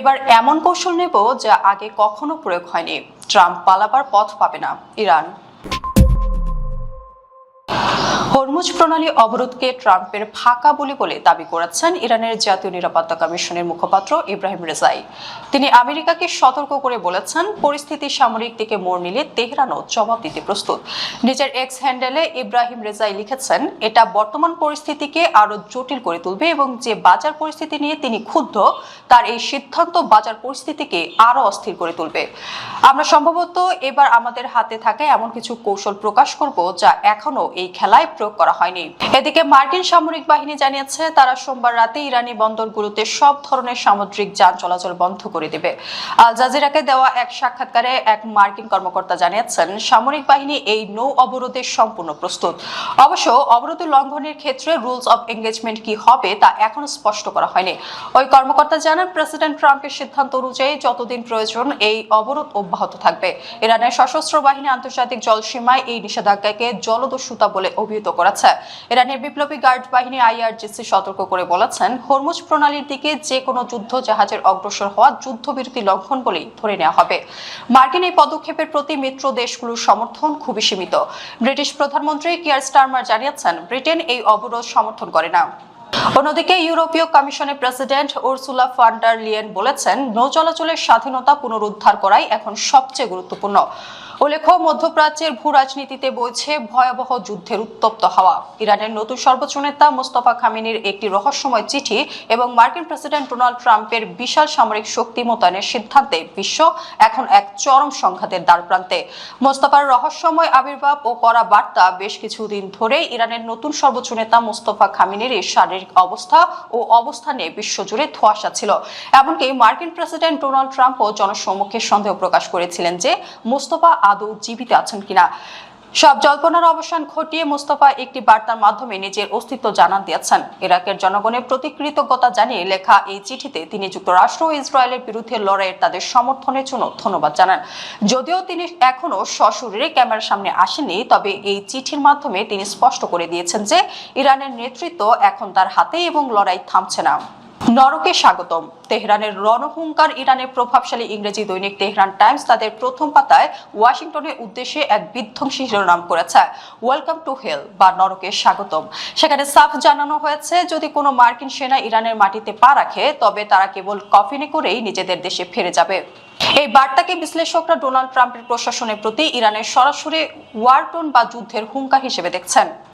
এবার এমন কৌশল নেব যা আগে কখনো প্রয়োগ হয়নি। ট্রাম্প পালাবার পথ পাবে না ইরান। হরমুজ প্রণালী অবরোধকে ট্রাম্পের ফাঁকা বলে দাবি করেছেন ইরানের জাতীয় নিরাপত্তা কমিশনের মুখপাত্র ইব্রাহিম রেজাই। তিনি আমেরিকাকে সতর্ক করে বলেছেন, পরিস্থিতি সামরিক দিকে মোড় নিলে তেহরানও জবাব দিতে প্রস্তুত। নিজের এক্স হ্যান্ডেলে ইব্রাহিম রেজাই লিখেছেন, এটা বর্তমান পরিস্থিতিকে আরো জটিল করে তুলবে এবং যে বাজার পরিস্থিতি নিয়ে তিনি ক্ষুব্ধ তার এই সিদ্ধান্ত বাজার পরিস্থিতিকে আরো অস্থির করে তুলবে। আমরা সম্ভবত এবার আমাদের হাতে থাকা এমন কিছু কৌশল প্রকাশ করব যা এখনো এই খেলায় প্রয়োগ করা হয়নি। এদিকে মার্কিন সামরিক বাহিনী জানিয়েছে তারা সোমবার রাতে ইরানি বন্দরগুলোতে সব ধরনের সামুদ্রিক যান চলাচল বন্ধ করে দেবে। আল জাজিরাকে দেওয়া এক সাক্ষাৎকারে এক মার্কিন কর্মকর্তা জানিয়েছেন, সামরিক বাহিনী এই নৌ অবরোধে সম্পূর্ণ প্রস্তুত। অবশ্য অবরোধ লঙ্ঘনের ক্ষেত্রে রুলস অফ এঙ্গেজমেন্ট কি হবে তা এখনো স্পষ্ট করা হয়নি। ওই কর্মকর্তা জানান, প্রেসিডেন্ট ট্রাম্পের সিদ্ধান্ত অনুযায়ী যতদিন প্রয়োজন এই অবরোধ অব্যাহত থাকবে। ইরানের সশস্ত্র বাহিনী আন্তর্জাতিক জলসীমায় এই নিষেধাজ্ঞাকে জলদস্যুতা বলে অভিহিত করেছে। ইরানের বিপ্লবী গার্ড বাহিনী IRGC সতর্ক করে বলেছেন, হরমুজ প্রণালীর দিকে যে কোনো যুদ্ধ জাহাজের অগ্রসর হওয়া যুদ্ধবিরতি লঙ্ঘন বলেই ধরে নেওয়া হবে। মার্কিন এই পদক্ষেপের প্রতি মিত্র দেশগুলোর সমর্থন খুবই সীমিত। ব্রিটিশ প্রধানমন্ত্রী কিয়ার স্টারমার জানিয়েছেন, ব্রিটেন এই অবরোধ সমর্থন করে না। অন্যদিকে ইউরোপীয় কমিশনের president Ursula von der Leyen বলেছেন, নৌ চলাচলের স্বাধীনতা পুনরুদ্ধার করাই এখন সবচেয়ে গুরুত্বপূর্ণ। উল্লেখ্য, মধ্যপ্রাচ্যের ভূ রাজনীতিতে বইছে ভয়াবহ যুদ্ধের উত্তপ্ত হাওয়া। ইরানের নতুন সর্বোচ্চ নেতা মোস্তফা খামেনির একটি রহস্যময় চিঠি এবং মার্কিন প্রেসিডেন্ট ডোনাল্ড ট্রাম্পের বিশাল সামরিক শক্তি মোতায়েনের সিদ্ধান্তে বিশ্ব এখন এক চরম সংঘাতের দ্বারপ্রান্তে। মোস্তফার রহস্যময় আবির্ভাব ও কড়া বার্তা বেশ কিছুদিন ধরে ইরানের নতুন সর্বোচ্চ নেতা মোস্তফা খামেনির এই শারীরিক অবস্থা ও অবস্থানে বিশ্বজুড়ে ধোঁয়াশা ছিল। এমনকি মার্কিন প্রেসিডেন্ট ডোনাল্ড ট্রাম্পও জনসম্মুখে সন্দেহ প্রকাশ করেছিলেন যে মোস্তফা আদৌ জীবিত আছেন কিনা। সব জল্পনার অবসান ঘটিয়ে মোস্তফা একটি বার্তার মাধ্যমে নিজের অস্তিত্ব জানান দিয়েছেন। ইরাকের জনগণের প্রতি কৃতজ্ঞতা জানিয়ে লেখা এই চিঠিতে তিনি যুক্তরাষ্ট্র ও ইসরায়েলের বিরুদ্ধে লড়াইয়ের তাদের সমর্থনের জন্য ধন্যবাদ জানান। যদিও তিনি এখনো সশরীরে ক্যামেরার সামনে আসেননি, তবে এই চিঠির মাধ্যমে তিনি স্পষ্ট করে দিয়েছেন যে ইরানের নেতৃত্ব এখন তার হাতে এবং লড়াই থামছে না। নরকে স্বাগতম। তেহরানের রণহুঙ্কার। ইরানের প্রভাবশালী ইংরেজি দৈনিক তেহরান টাইমস তাদের প্রথম পাতায় ওয়াশিংটনের উদ্দেশ্যে এক বিধ্বংসী শিরোনাম করেছে, ওয়েলকাম টু হেল বা নরকে স্বাগতম। সেখানে সাফ জানানো হয়েছে, যদি কোনো মার্কিন সেনা ইরানের মাটিতে পা রাখে তবে তারা কেবল কফিনে করেই নিজেদের দেশে ফিরে যাবে। এই বার্তাকে বিশ্লেষকরা ডোনাল্ড ট্রাম্পের প্রশাসনের প্রতি ইরানের সরাসরি ওয়ার টোন বা যুদ্ধের হুঙ্কার হিসেবে দেখছেন।